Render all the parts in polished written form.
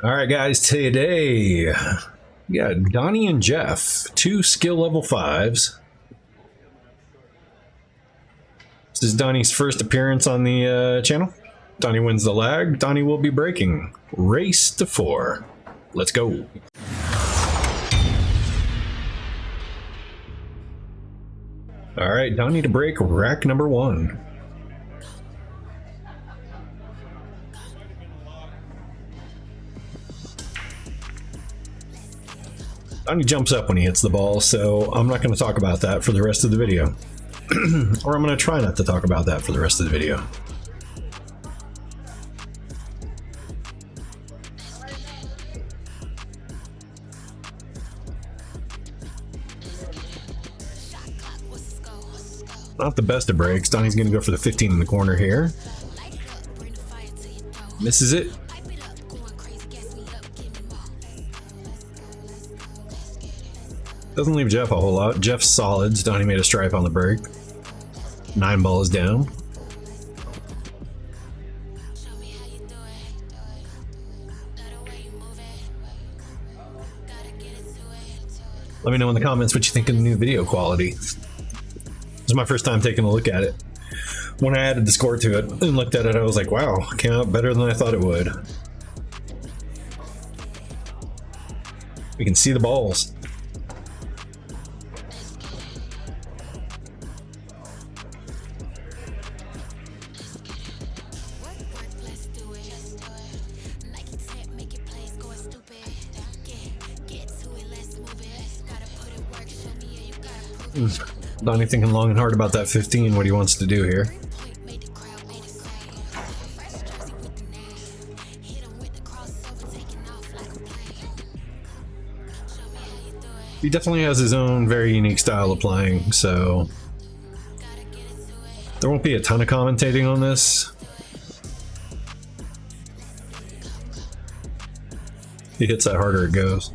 All right, guys, today we got Donny and Jeff, 2 skill level 5s. This is Donny's first appearance on the channel. Donny wins the lag. Donny will be breaking. Race to 4. Let's go. All right, Donny to break rack number 1. Donny jumps up when he hits the ball, so I'm not going to talk about that for the rest of the video. Or I'm going to try not to talk about that for the rest of the video. Not the best of breaks. Donny's going to go for the 15 in the corner here. Misses it. Doesn't leave Jeff a whole lot. Jeff's solids. Donny made a stripe on the break. 9 ball is down. Let me know in the comments what you think of the new video quality. This is my first time taking a look at it. When I added the score to it and looked at it, I was like, wow, it came out better than I thought it would. We can see the balls. Donny thinking long and hard about that 15, what he wants to do here. He definitely has his own very unique style of playing, so there won't be a ton of commentating on this. He hits that harder it goes.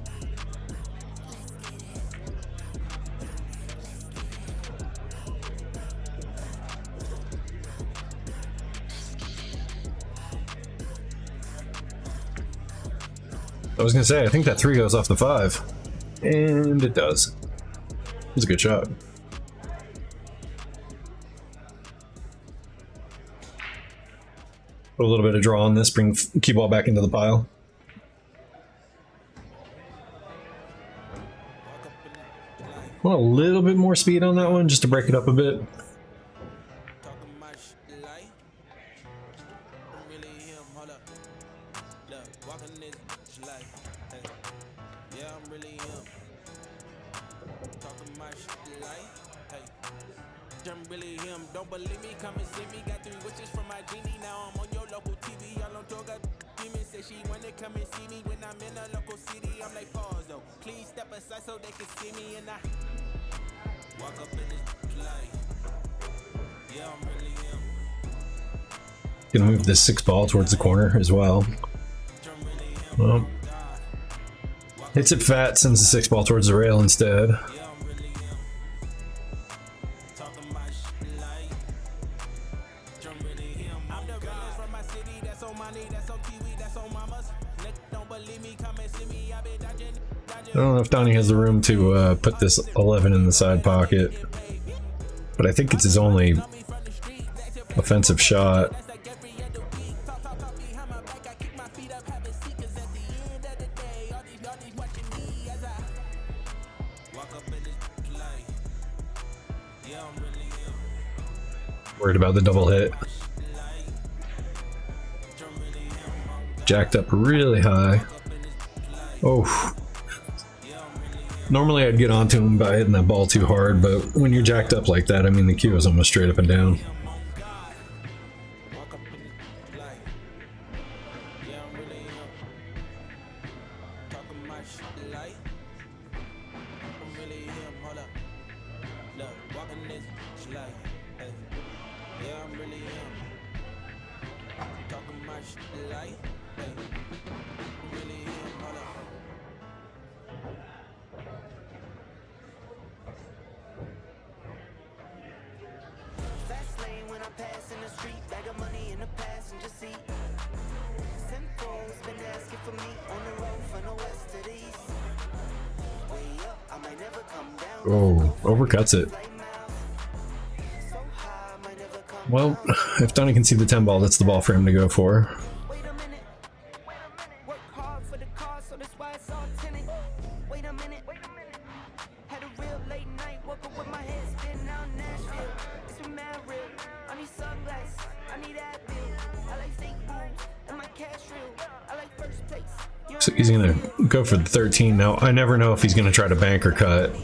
I was gonna say, I think that 3 goes off the 5. And it does. It was a good shot. Put a little bit of draw on this, bring cue ball back into the pile. Want a little bit more speed on that one, just to break it up a bit. Don't believe me, come and see me. Got 3 wishes from my genie. Now I'm on your local TV. Y'all don't talk. Demon say she wanna come and see me when I'm in a local city. I'm like, pause though. Please step aside so they can see me. And I walk up in this light. Yeah, I'm really him. Gonna move this 6 ball towards the corner as well. Hits it fat, sends the 6 ball towards the rail instead. I don't know if Donny has the room to put this 11 in the side pocket, but I think it's his only offensive shot. Worried about the double hit. Jacked up really high. Oh. Normally I'd get onto him by hitting that ball too hard, but when you're jacked up like that, I mean the cue is almost straight up and down. Bag of money in the passenger seat. Simcoe's been asking for me on Oh, overcuts it. Well, if Donny can see the 10 ball, that's the ball for him to go for. So he's gonna go for the 13. Now, I never know if he's gonna try to bank or cut.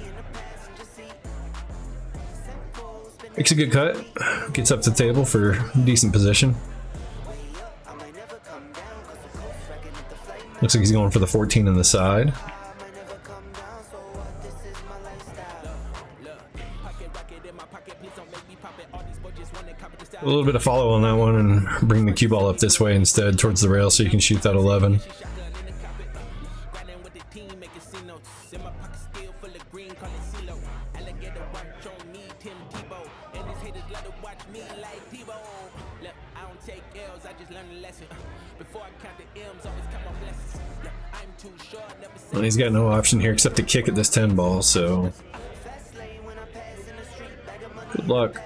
Makes a good cut. Gets up to the table for decent position. Looks like he's going for the 14 on the side. A little bit of follow on that one and bring the cue ball up this way instead towards the rail so you can shoot that 11. Well, he's got no option here except to kick at this 10 ball, so good luck.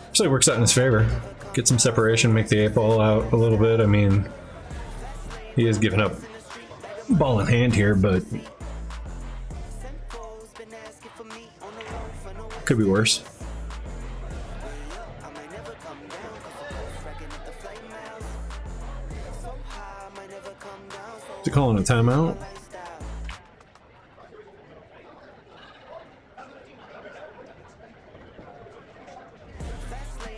Actually works out in his favor. Get some separation, make the 8 ball out a little bit. I mean, he is giving up ball in hand here, but could be worse. Is he calling a timeout?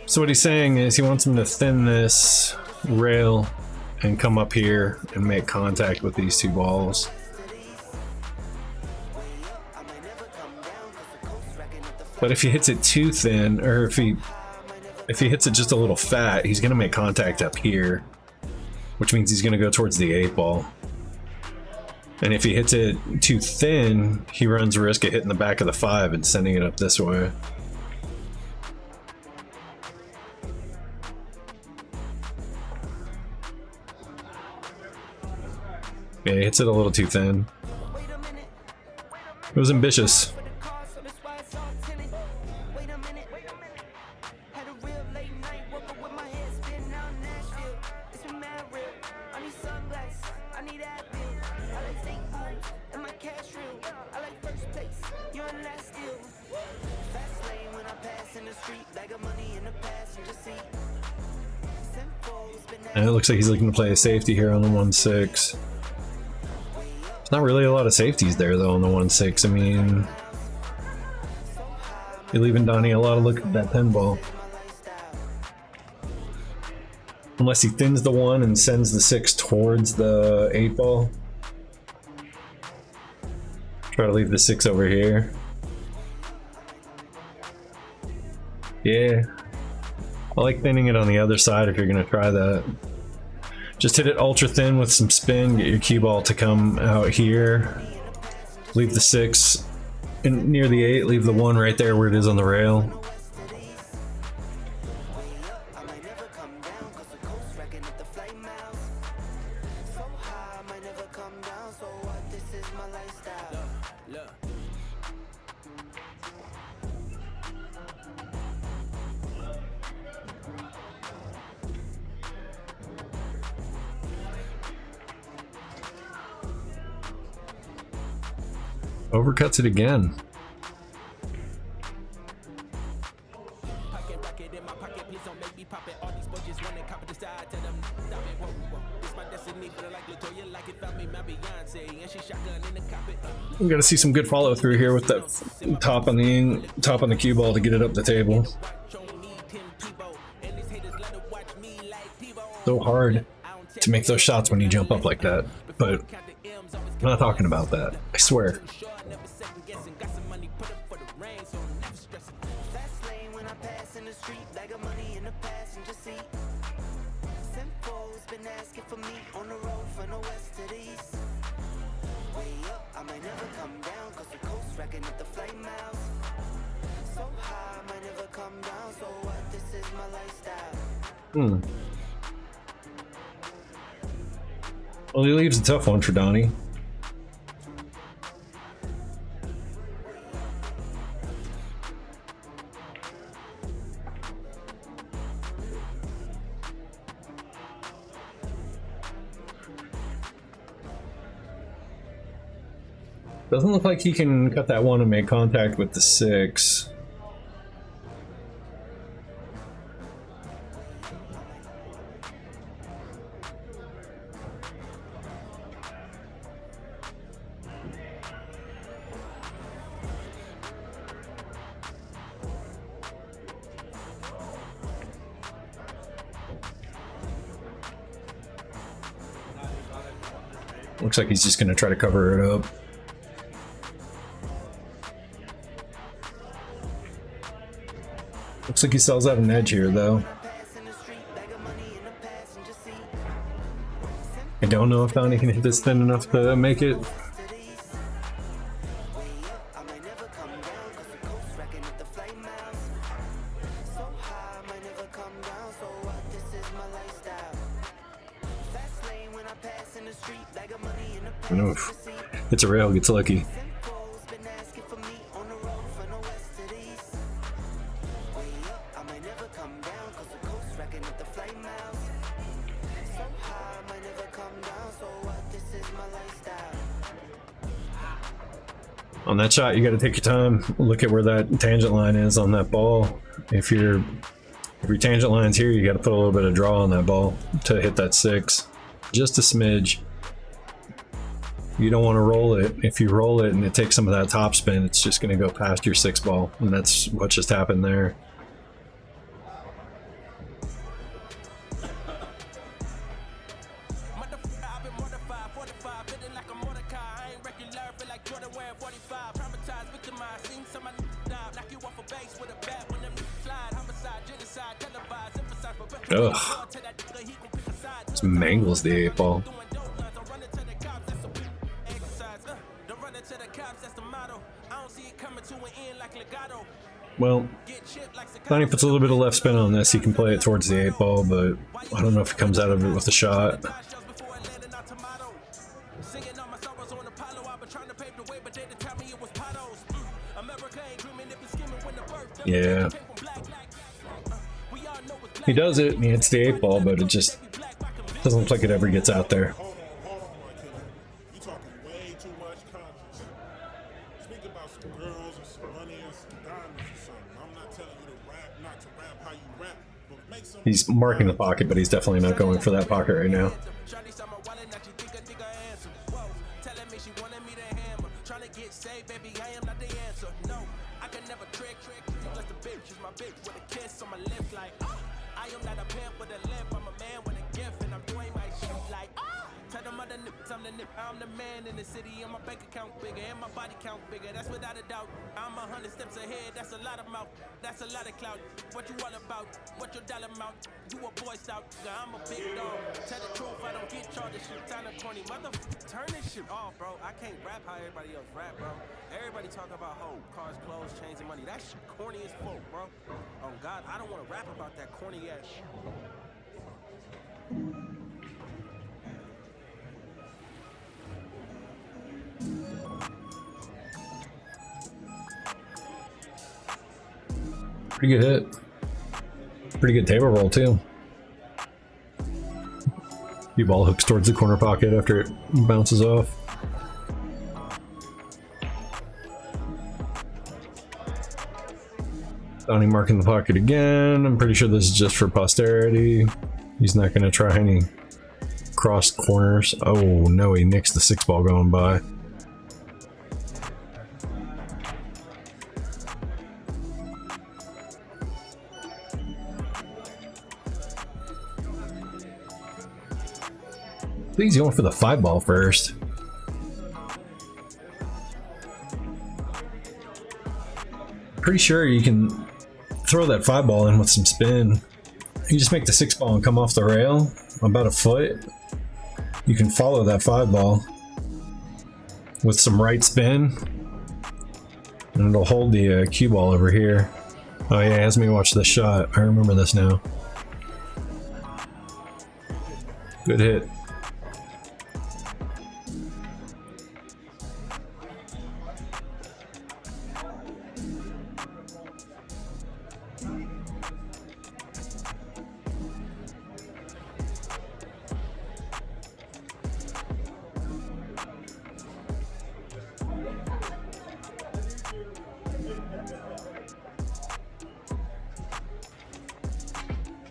So what he's saying is he wants him to thin this rail and come up here and make contact with these two balls. But if he hits it too thin, or if he hits it just a little fat, he's gonna make contact up here, which means he's gonna go towards the 8 ball. And if he hits it too thin, he runs the risk of hitting the back of the 5 and sending it up this way. Yeah, he hits it a little too thin. It was ambitious. And it looks like he's looking to play a safety here on the 1-6. There's not really a lot of safeties there though on the 1-6. I mean, you're leaving Donny a lot of look at that 10 ball. Unless he thins the 1 and sends the 6 towards the 8 ball. Try to leave the 6 over here. Yeah. I like thinning it on the other side if you're going to try that. Just hit it ultra thin with some spin, get your cue ball to come out here. Leave the 6 in, near the 8, leave the 1 right there where it is on the rail. Overcuts it again. We got to see some good follow through here with that top on the cue ball to get it up the table. So hard to make those shots when you jump up like that, but I'm not talking about that, I swear. So high, I might never come down. So what? This is my life. Hmm. Well, he leaves a tough one for Donny. Doesn't look like he can cut that one and make contact with the 6. Looks like he's just going to try to cover it up. Looks like he sells out an edge here, though. I don't know if Donny can hit this thin enough to make it. Oof. It's a rail, gets lucky. On that shot, you got to take your time. Look at where that tangent line is on that ball. If your tangent line's here, you got to put a little bit of draw on that ball to hit that 6. Just a smidge. You don't want to roll it. If you roll it and it takes some of that top spin, it's just going to go past your 6 ball, and that's what just happened there. Ugh. This mangles the 8 ball. Well, Donny puts a little bit of left spin on this. He can play it towards the 8 ball, but I don't know if he comes out of it with a shot. Yeah. He does it, and he hits the 8 ball, but it just doesn't look like it ever gets out there. He's marking the pocket, but he's definitely not going for that pocket right now. I'm the man in the city, and my bank account bigger, and my body count bigger. That's without a doubt. I'm 100 steps ahead. That's a lot of mouth. That's a lot of clout. What you all about? What your dollar amount? You a boy scout. I'm a big dog. Tell the truth, I don't get charged. Shit, time to corny. Motherfucker, turn this shit off, bro. I can't rap how everybody else rap, bro. Everybody talk about hoe, cars, clothes, chains, and money. That shit corny as fuck, bro. Oh God, I don't want to rap about that corny ass shit. Pretty good hit. Pretty good table roll too. The ball hooks towards the corner pocket after it bounces off. Donny marking the pocket again. I'm pretty sure this is just for posterity. He's not going to try any cross corners. Oh no, he nicks the 6 ball going by. I think he's going for the 5 ball first. Pretty sure you can throw that 5 ball in with some spin. You just make the 6 ball and come off the rail about a foot. You can follow that 5 ball with some right spin, and it'll hold the cue ball over here. Oh yeah, it has me watch this shot. I remember this now. Good hit.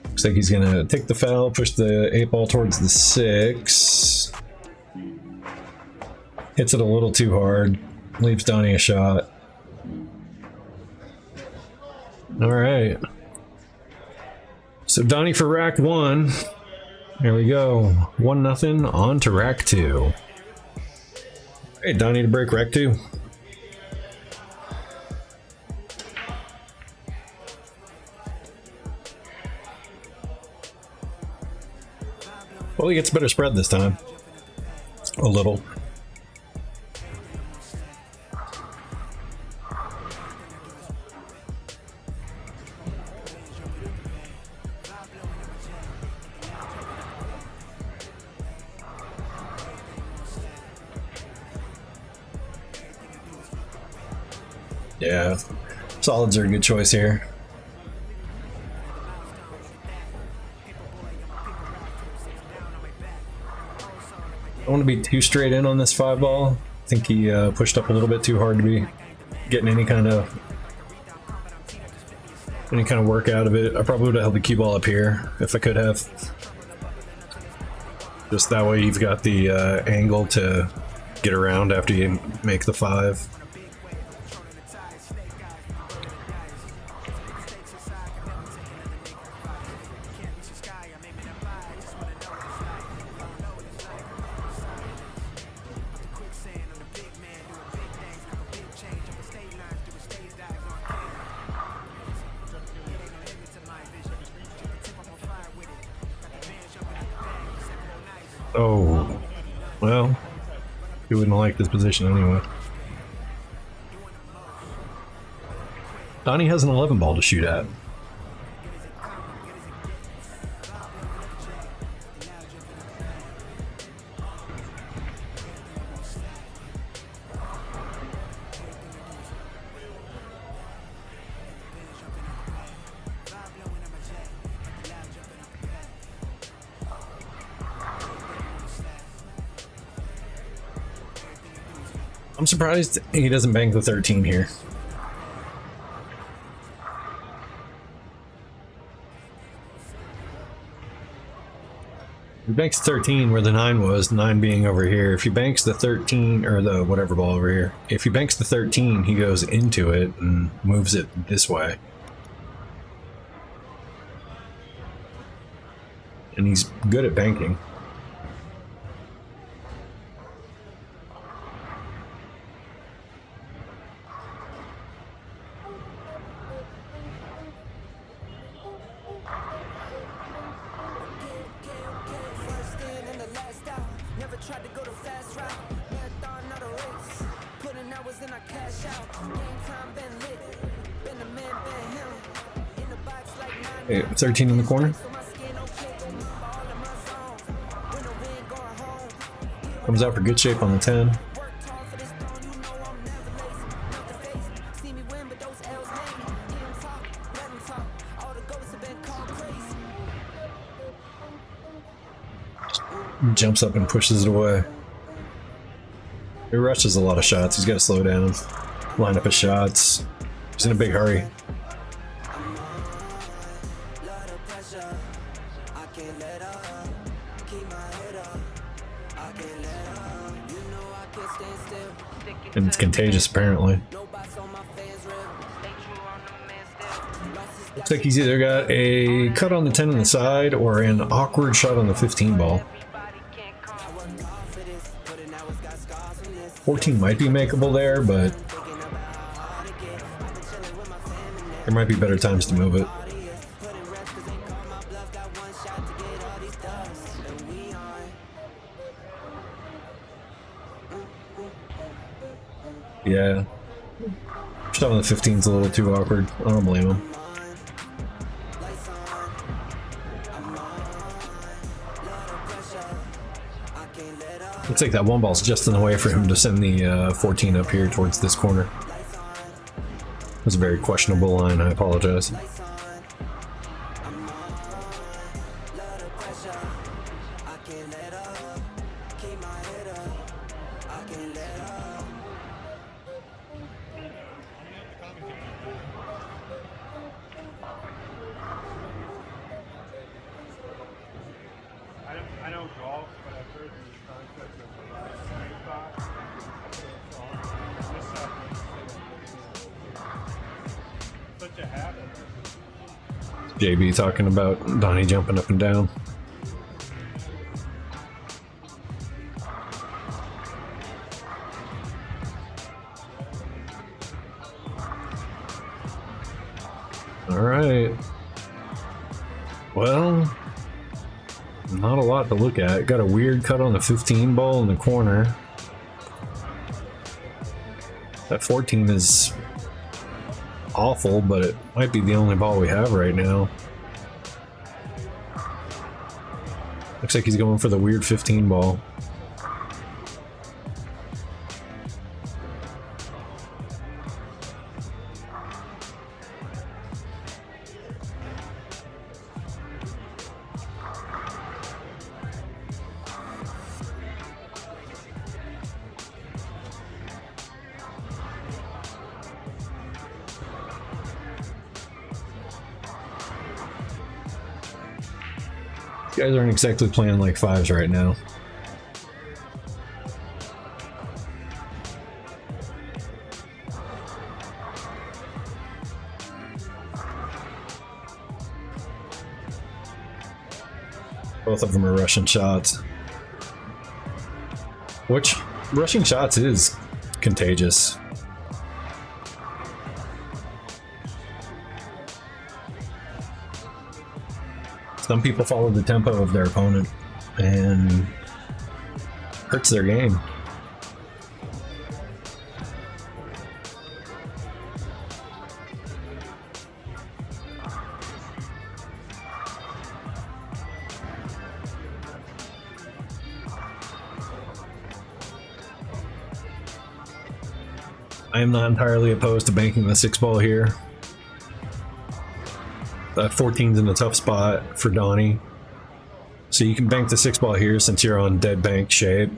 Looks like he's gonna take the foul, push the 8-ball towards the 6. Hits it a little too hard. Leaves Donny a shot. Alright. So Donny for rack 1. There we go. 1-0. On to rack 2. Hey, Donny to break rack 2. Well, he gets a better spread this time. A little. Yeah, solids are a good choice here. I don't want to be too straight in on this 5-ball. I think he pushed up a little bit too hard to be getting any kind of work out of it. I probably would have held the cue ball up here if I could have. Just that way you've got the angle to get around after you make the 5. Oh, well, he wouldn't like this position anyway. Donny has an 11-ball to shoot at. I'm surprised he doesn't bank the 13 here. If he banks 13 where the 9 was, 9 being over here. If he banks the 13, or the whatever ball over here, if he banks the 13, he goes into it and moves it this way. And he's good at banking. Okay, 13 in the corner. Comes out for good shape on the 10. Jumps up and pushes it away. He rushes a lot of shots. He's got to slow down, line up his shots. He's in a big hurry. And it's contagious, apparently. Looks like he's either got a cut on the 10 on the side or an awkward shot on the 15 ball. 14 might be makeable there, but there might be better times to move it. Yeah. Shot on the 15's a little too awkward. I don't blame him. Looks like that one ball's just in the way for him to send the 14 up here towards this corner. It was a very questionable line, I apologize. I know golf, but I've heard the concept of a sweet spot. Such a habit. JB talking about Donnie jumping up and down. All right. Well, not a lot to look at. Got a weird cut on the 15 ball in the corner. That 14 is awful, but it might be the only ball we have right now. Looks like he's going for the weird 15 ball. You guys aren't exactly playing like fives right now. Both of them are rushing shots. Which, rushing shots is contagious. Some people follow the tempo of their opponent and hurts their game. I am not entirely opposed to banking the 6 ball here. That 14's in a tough spot for Donnie. So you can bank the 6 ball here since you're on dead bank shape.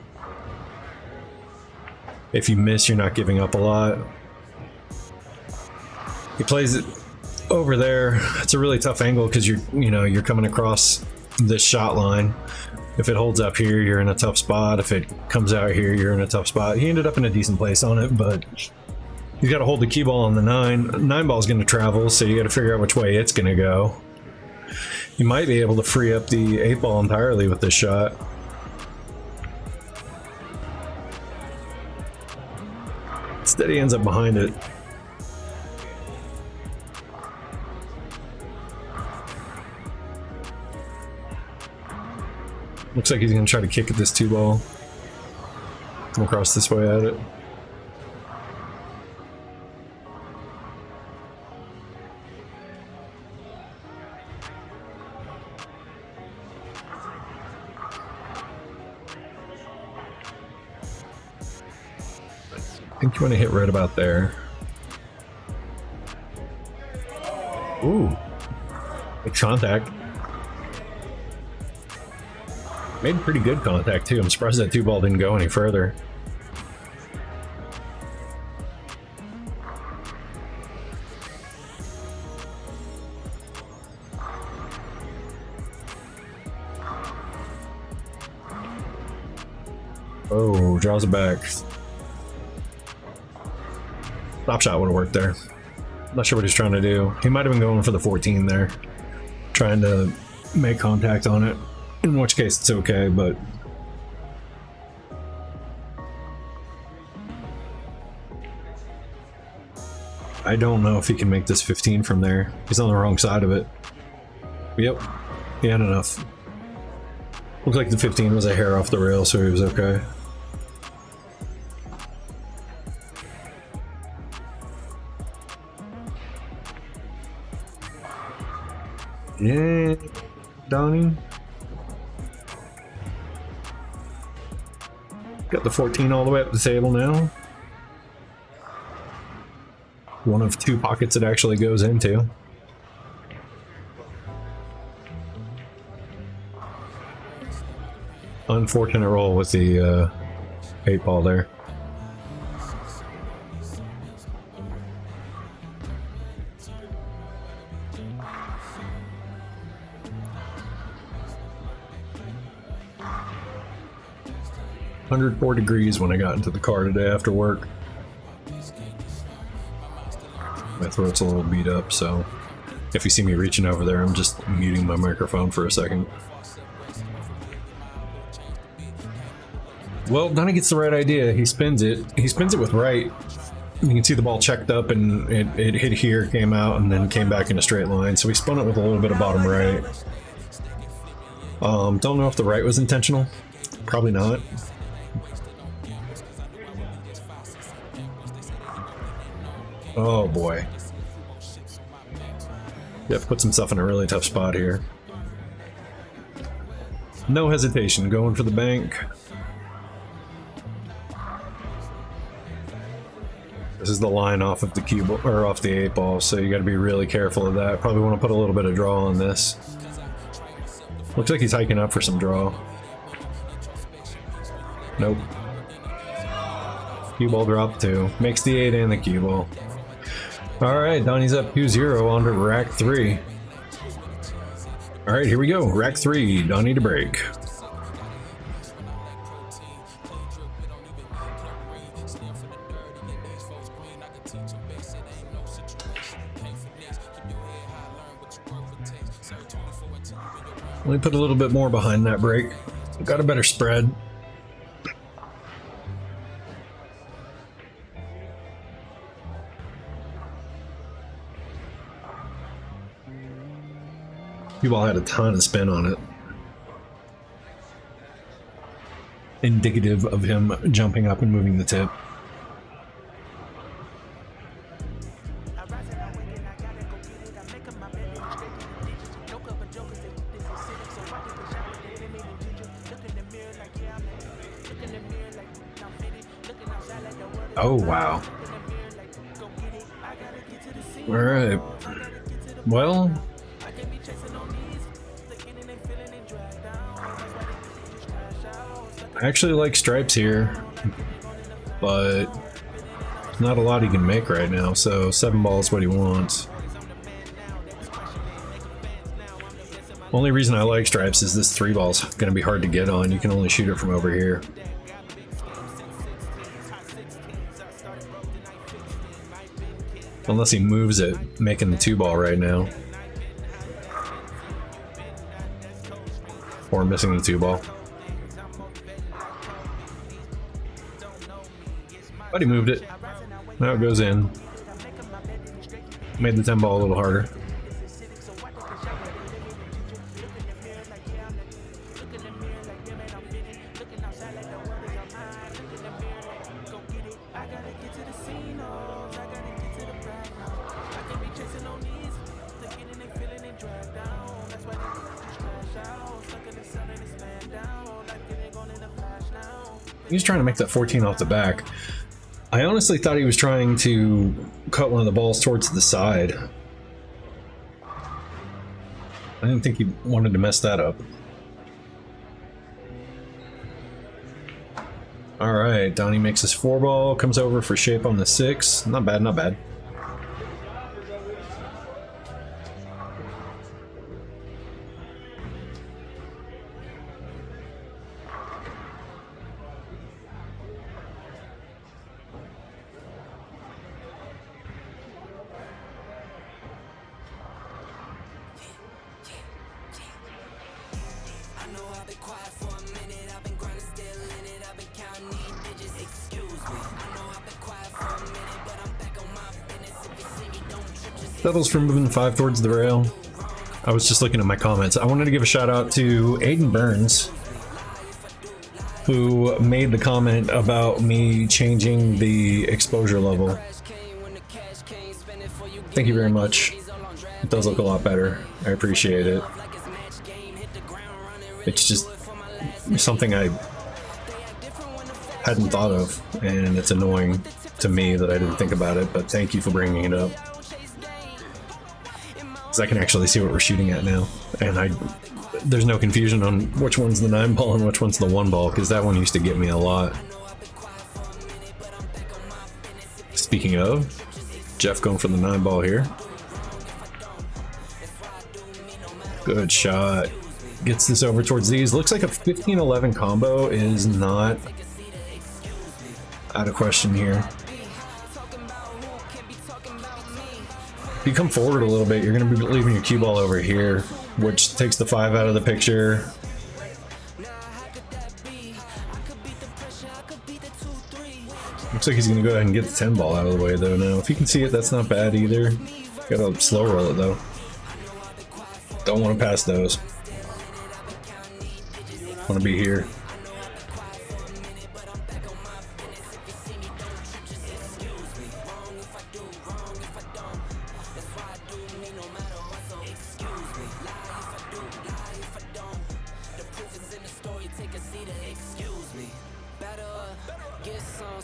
If you miss, you're not giving up a lot. He plays it over there. It's a really tough angle because you're coming across this shot line. If it holds up here, you're in a tough spot. If it comes out here, you're in a tough spot. He ended up in a decent place on it, but he's got to hold the cue ball on the 9. 9 ball is going to travel, so you got to figure out which way it's going to go. You might be able to free up the 8 ball entirely with this shot. Instead, he ends up behind it. Looks like he's going to try to kick at this 2 ball. Come across this way at it. I think you want to hit right about there. Ooh. Good contact. Made pretty good contact too. I'm surprised that 2 ball didn't go any further. Oh, draws it back. Top shot would have worked there. Not sure what he's trying to do. He might have been going for the 14 there. Trying to make contact on it. In which case it's okay, but I don't know if he can make this 15 from there. He's on the wrong side of it. Yep, he had enough. Looks like the 15 was a hair off the rail, so he was okay. Yeah, Got the 14 all the way up the table now. One of two pockets it actually goes into. Unfortunate roll with the 8-ball there. $104 when I got into the car today after work. My throat's a little beat up, so if you see me reaching over there, I'm just muting my microphone for a second. Well, Donny gets the right idea. He spins it. He spins it with right. You can see the ball checked up and it hit here, came out, and then came back in a straight line. So he spun it with a little bit of bottom right. Don't know if the right was intentional. Probably not. Oh boy. Yep, puts himself in a really tough spot here. No hesitation, going for the bank. This is the line off of the cue ball, or off the 8-ball, so you got to be really careful of that. Probably want to put a little bit of draw on this. Looks like he's hiking up for some draw. Nope. Cue ball dropped 2. Makes the 8 and the cue ball. Alright, Donny's up 2-0 on to rack 3. Alright, here we go. Rack 3, Donny to break. Let me put a little bit more behind that break. Got a better spread. People had a ton of spin on it. Indicative of him jumping up and moving the tip. Oh, wow. All right. Well, I actually like stripes here, but not a lot he can make right now, so 7 balls is what he wants. Only reason I like stripes is this 3 ball's going to be hard to get on. You can only shoot it from over here. Unless he moves it, making the 2 ball right now. Or missing the 2 ball. But he moved it. Now it goes in. Made the 10 ball a little harder. He was trying to make that 14 off the back. I honestly thought he was trying to cut one of the balls towards the side. I didn't think he wanted to mess that up. Alright, Donny makes his 4 ball, comes over for shape on the 6. Not bad, not bad. Settles for moving 5 towards the rail. I was just looking at my comments. I wanted to give a shout out to Aiden Burns, who made the comment about me changing the exposure level. Thank you very much. It does look a lot better. I appreciate it. It's just something I hadn't thought of, and it's annoying to me that I didn't think about it, but thank you for bringing it up. Because I can actually see what we're shooting at now, and there's no confusion on which one's the 9-ball and which one's the 1-ball, because that one used to get me a lot. Speaking of, Jeff going for the 9-ball here. Good shot. Gets this over towards these. Looks like a 15-11 combo is not out of question here. If you come forward a little bit, you're going to be leaving your cue ball over here, which takes the 5 out of the picture. Looks like he's going to go ahead and get the 10-ball out of the way, though, now. If you can see it, that's not bad either. Gotta slow roll it, though. Don't want to pass those. Want to be here.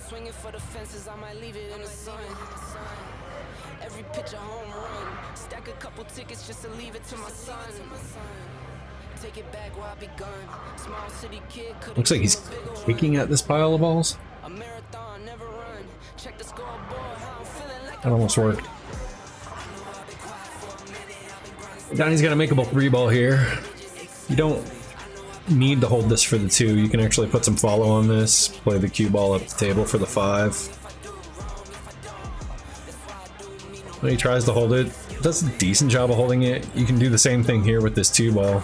Swinging for the fences, I might leave it in the sun. Every pitch a home run. Stack a couple tickets just to leave it to my son. Take it back where I begun. Small city kid. Looks like he's kicking at this pile of balls. A marathon, never run. Check the scoreboard, how I'm feeling like That almost worked. Donny's got a makeable 3-ball here. You don't need to hold this for the 2. You can actually put some follow on this, play the cue ball up the table for the 5. When he tries to hold it, does a decent job of holding it. You can do the same thing here with this 2-ball.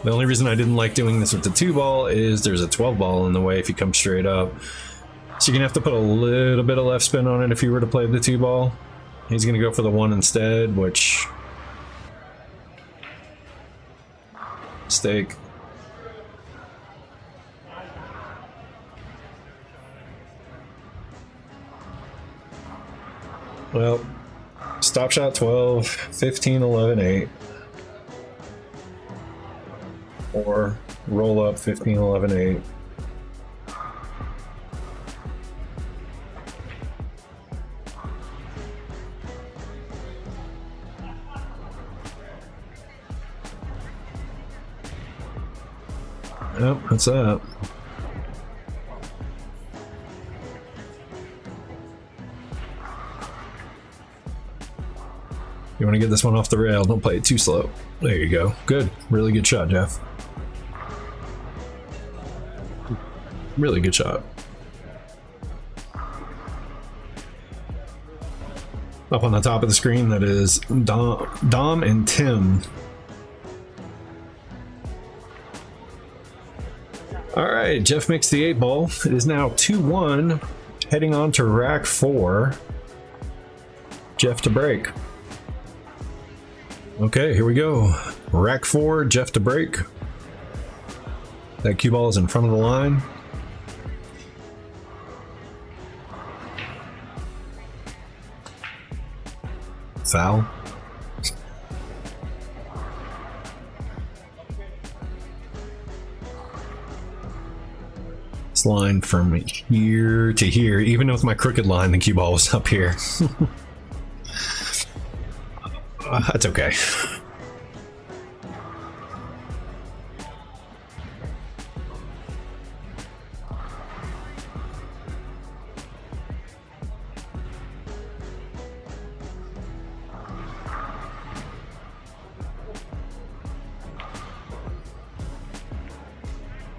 The only reason I didn't like doing this with the 2-ball is there's a 12-ball in the way if you come straight up. So you're gonna have to put a little bit of left spin on it if you were to play the 2-ball. He's gonna go for the 1 instead, which... mistake. Well, stop shot 12, 15, 11, 8. Or roll up 15, 11, 8. Yep, that's that. You want to get this one off the rail, don't play it too slow. There you go. Good. Really good shot, Jeff. Really good shot. Up on the top of the screen, that is Dom and Tim. Alright, Jeff makes the 8-ball. It is now 2-1, heading on to rack 4. Jeff to break. Okay, here we go. Rack 4, Jeff to break. That cue ball is in front of the line. Foul. This line from here to here, even with my crooked line, the cue ball was up here. That's okay.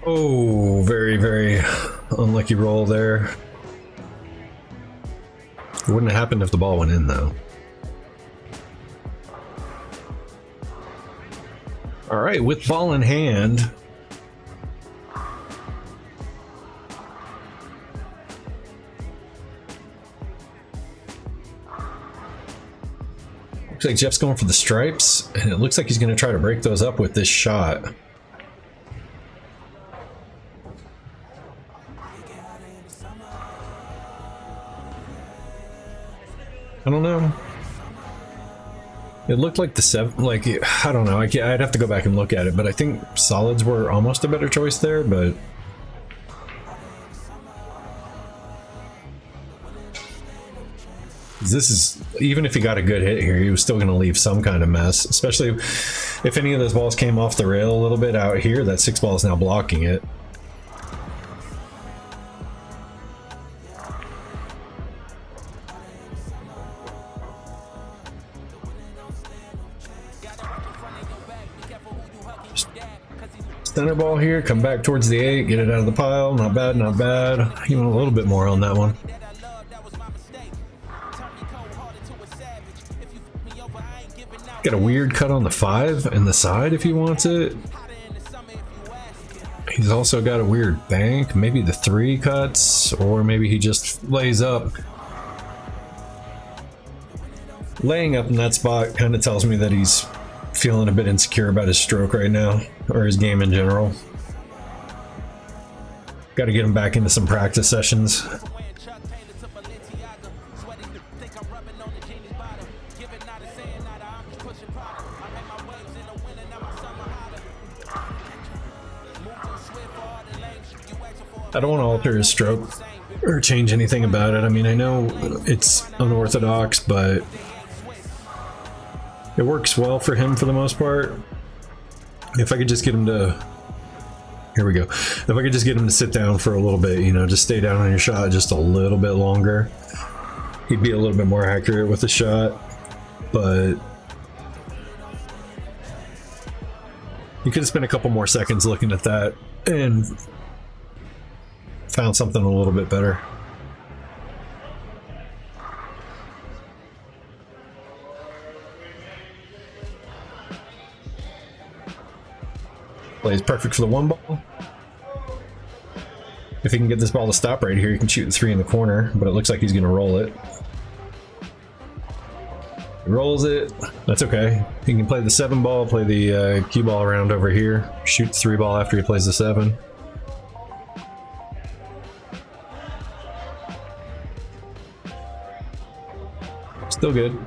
Oh, very, very unlucky roll there. It wouldn't have happened if the ball went in, though. All right, with ball in hand. Looks like Jeff's going for the stripes, and it looks like he's going to try to break those up with this shot. I don't know. It looked like the 7, like, I don't know, I'd have to go back and look at it, but I think solids were almost a better choice there, but this is, even if he got a good hit here, he was still going to leave some kind of mess, especially if any of those balls came off the rail a little bit out here. That 6 ball is now blocking it. Center ball here, come back towards the 8, get it out of the pile. Not bad, not bad. Even a little bit more on that one. Got a weird cut on the 5 and the side if he wants it. He's also got a weird bank, maybe the 3 cuts, or maybe he just lays up. Laying up in that spot kind of tells me that he's feeling a bit insecure about his stroke right now, or his game in general. Got to get him back into some practice sessions. I don't want to alter his stroke or change anything about it. I mean, I know it's unorthodox, but it works well for him for the most part. If I could just get him to, here we go. If I could just get him to sit down for a little bit, you know, just stay down on your shot just a little bit longer, he'd be a little bit more accurate with the shot. But you could have spent a couple more seconds looking at that and found something a little bit better. Plays perfect for the 1 ball. If he can get this ball to stop right here, he can shoot the 3 in the corner, but it looks like he's going to roll it. He rolls it. That's okay. He can play the 7 ball, play the cue ball around over here, shoot the 3 ball after he plays the 7. Still good.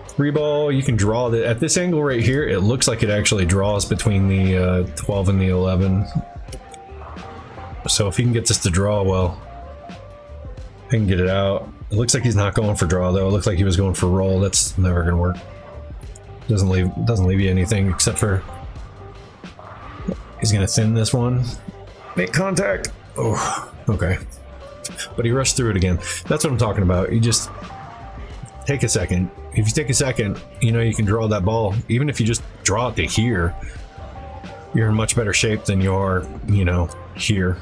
3 ball, you can draw that at this angle right here. It looks like it actually draws between the 12 and the 11. So if he can get this to draw well, he can get it out. It looks like he's not going for draw though. It looks like he was going for roll. That's never gonna work. Doesn't leave you anything except for he's gonna thin this one. Make contact. Oh, okay. But he rushed through it again. That's what I'm talking about. You just take a second. If you take a second, you know, you can draw that ball. Even if you just draw it to here, you're in much better shape than you are, you know, here.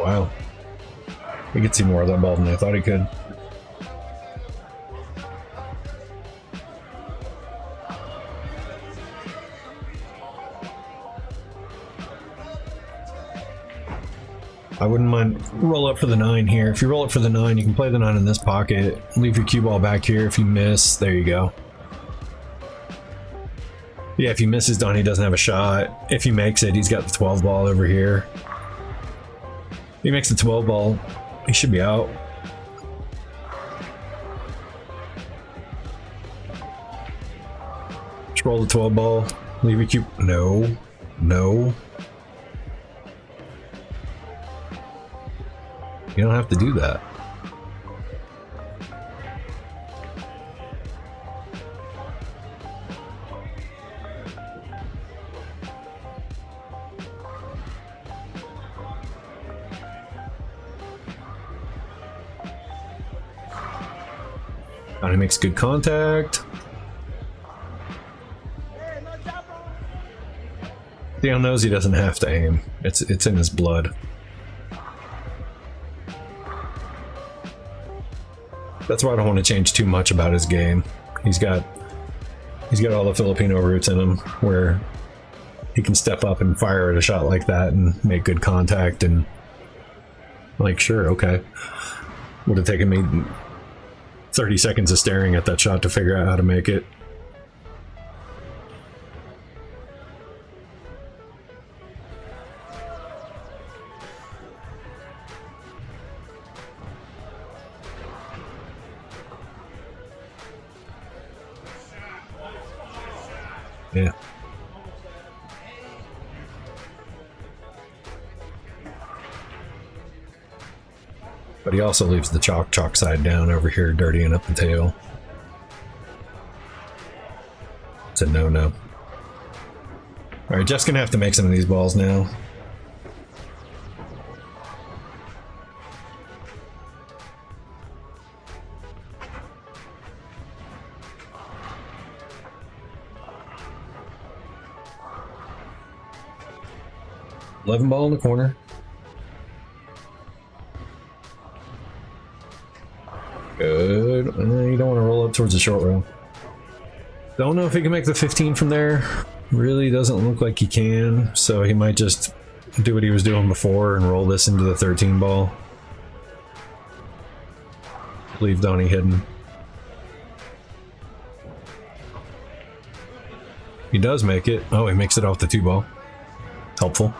Wow. He could see more of that ball than I thought he could. I wouldn't mind roll up for the 9 here. If you roll up for the 9, you can play the 9 in this pocket. Leave your cue ball back here. If you miss, there you go. Yeah, if he misses, Donny doesn't have a shot. If he makes it, he's got the 12 ball over here. If he makes the 12 ball, he should be out. Just roll the 12 ball. Leave your cue. No. No. You don't have to do that. Donny makes good contact. Theo knows he doesn't have to aim. It's in his blood. That's why I don't want to change too much about his game. He's got all the Filipino roots in him where he can step up and fire at a shot like that and make good contact, and like, sure, okay. Would have taken me 30 seconds of staring at that shot to figure out how to make it. Yeah. But he also leaves the chalk side down over here, dirtying up the tail. It's a no-no. Alright, Jeff's gonna have to make some of these balls now. Eleven ball in the corner. Good. You don't want to roll up towards the short row. Don't know if he can make the 15 from there. Really doesn't look like he can, so he might just do what he was doing before and roll this into the 13 ball. Leave Donny hidden. He does make it. Oh, he makes it off the 2 ball. Helpful.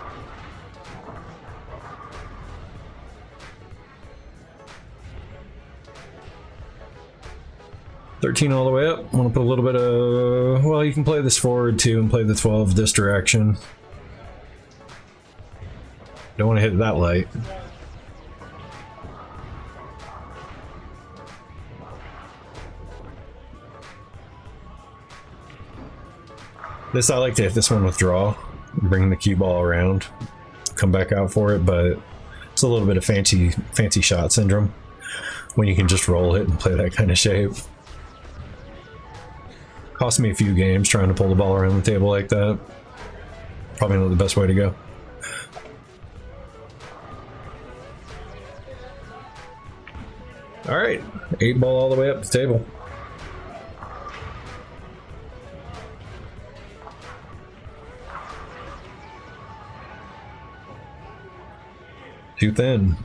$13 all the way up. Want to put a little bit of... Well, you can play this forward too and play the 12 this direction. Don't want to hit that light. This, I like to hit this one with draw. Bring the cue ball around. Come back out for it, but it's a little bit of fancy shot syndrome when you can just roll it and play that kind of shape. Cost me a few games trying to pull the ball around the table like that. Probably not the best way to go. Alright, 8 ball all the way up the table. Too thin.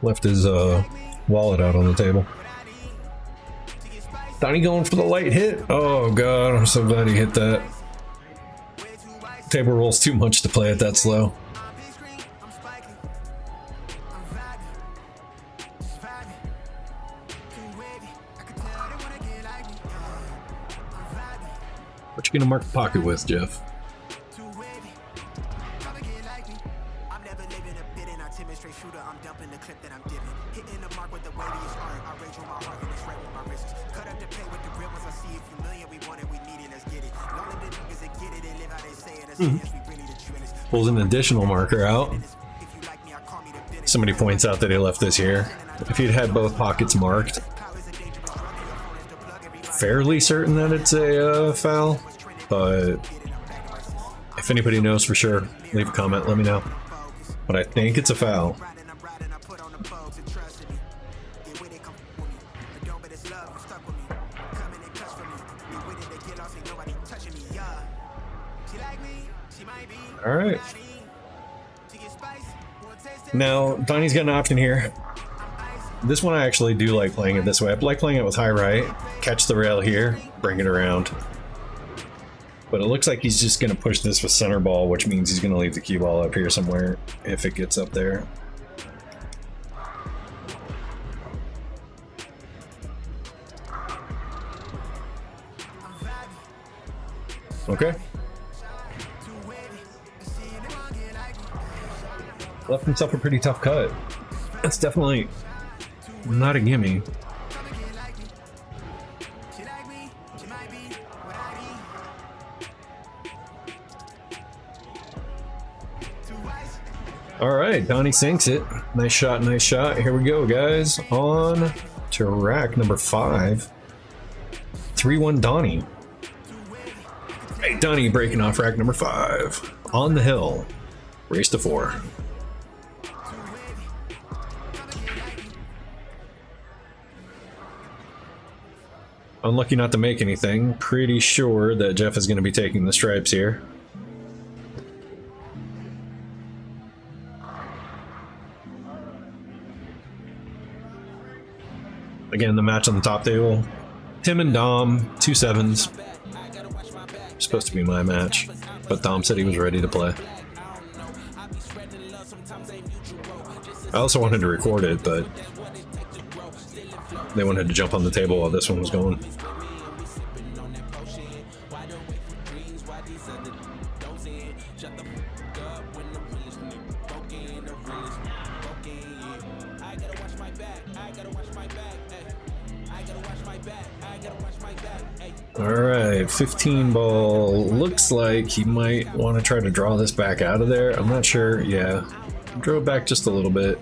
Left his wallet out on the table. Donny going for the light hit. Oh god, I'm so glad he hit that. Table rolls too much to play it that slow. What you gonna mark the pocket with, Jeff? Pulls an additional marker out. Somebody points out that he left this here. If he'd had both pockets marked, fairly certain that it's a foul, but if anybody knows for sure, leave a comment, let me know. But I think it's a foul. All right. Now, Donny's got an option here. This one I actually do like playing it this way. I like playing it with high right, catch the rail here, bring it around. But it looks like he's just going to push this with center ball, which means he's going to leave the cue ball up here somewhere if it gets up there. Okay. Left himself a pretty tough cut. That's definitely not a gimme. All right, Donny sinks it. Nice shot, nice shot. Here we go, guys. On to rack number 5. 3-1 Donny. Hey, Donny breaking off rack number 5. On the hill. Race to 4. Unlucky not to make anything. Pretty sure that Jeff is going to be taking the stripes here. Again, the match on the top table. Tim and Dom, 2 sevens. Supposed to be my match, but Dom said he was ready to play. I also wanted to record it, but they wanted to jump on the table while this one was going. Alright, 15 ball. Looks like he might want to try to draw this back out of there. I'm not sure. Yeah. Draw it back just a little bit.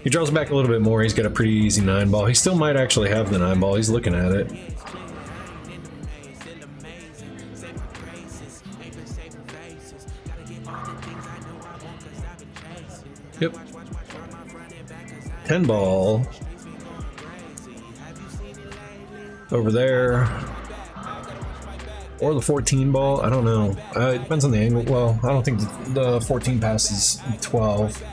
He draws it back a little bit more. He's got a pretty easy 9 ball. He still might actually have the 9 ball. He's looking at it. Yep. 10 ball. Over there. Or the 14 ball. I don't know. It depends on the angle. Well, I don't think the 14 passes 12.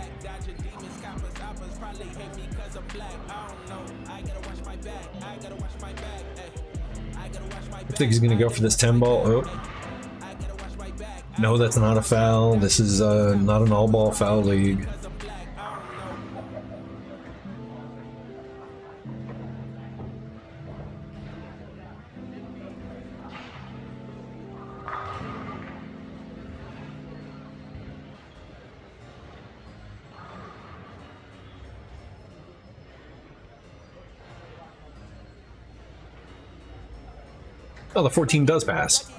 I think he's going to go for this 10 ball. Oh. No, that's not a foul. This is not an all ball foul league. Oh, the 14 does pass.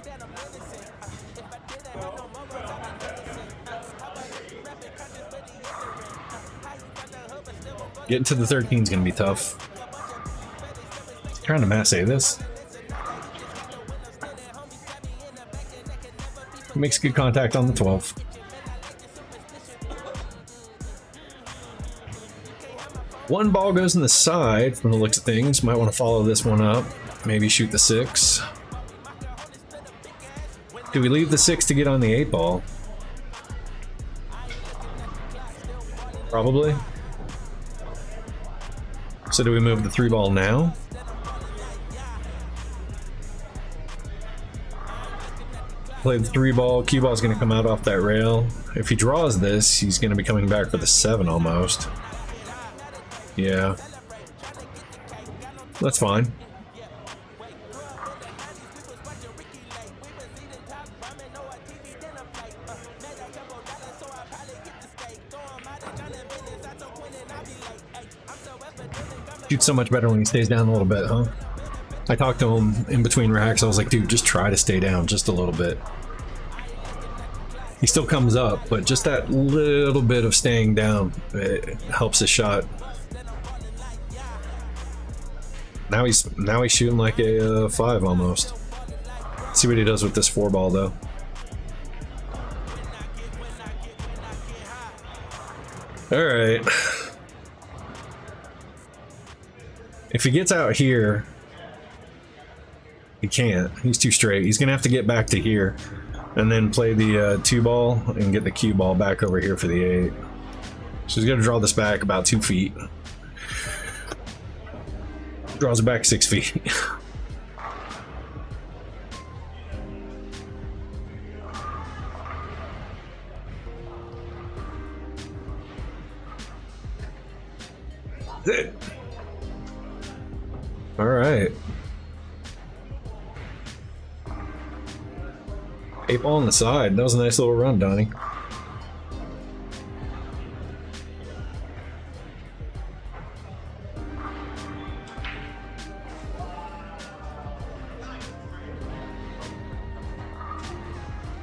Getting to the 13 is going to be tough. Trying to mass save this. Makes good contact on the 12. One ball goes in the side from the looks of things. Might want to follow this one up. Maybe shoot the 6. Do we leave the 6 to get on the 8 ball? Probably. So do we move the 3 ball now? Play the 3 ball. Cue ball is going to come out off that rail. If he draws this, he's going to be coming back for the 7 almost. Yeah. That's fine. Shoots so much better when he stays down a little bit, huh? I talked to him in between racks. I was like, dude, just try to stay down just a little bit. He still comes up, but just that little bit of staying down, it helps his shot. Now he's shooting like a 5 almost. See what he does with this 4 ball though. All right. If he gets out here, he can't. He's too straight. He's gonna have to get back to here, and then play the 2 ball and get the cue ball back over here for the 8. So he's gonna draw this back about 2 feet. Draws it back 6 feet. All right. 8 ball on the side. That was a nice little run, Donny.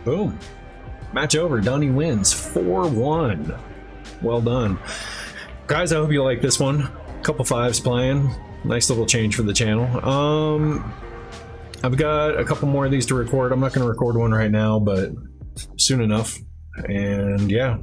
Boom. Match over. Donny wins 4-1. Well done. Guys, I hope you like this one. Couple 5s playing. Nice little change for the channel. I've got a couple more of these to record. I'm not going to record one right now, but soon enough. And yeah,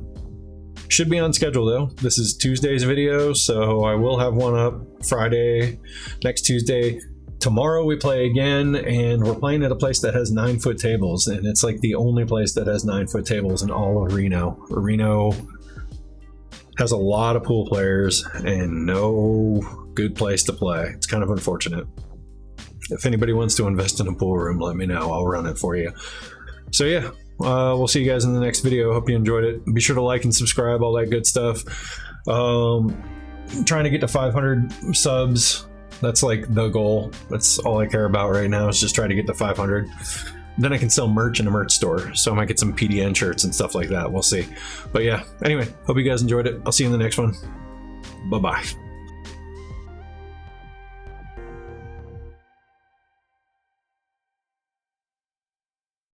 should be on schedule though. This is Tuesday's video, so I will have one up Friday, next Tuesday. Tomorrow we play again, and we're playing at a place that has 9-foot tables, and it's like the only place that has 9-foot tables in all of Reno. Reno has a lot of pool players and no good place to play. It's kind of unfortunate. If anybody wants to invest in a pool room, let me know. I'll run it for you. So yeah, we'll see you guys in the next video. Hope you enjoyed it. Be sure to like and subscribe, all that good stuff. Trying to get to 500 subs. That's like the goal. That's all I care about right now, is just try to get to 500. Then I can sell merch in a merch store, so I might get some PDN shirts and stuff like that. We'll see. But yeah, anyway, hope you guys enjoyed it. I'll see you in the next one. Bye-bye.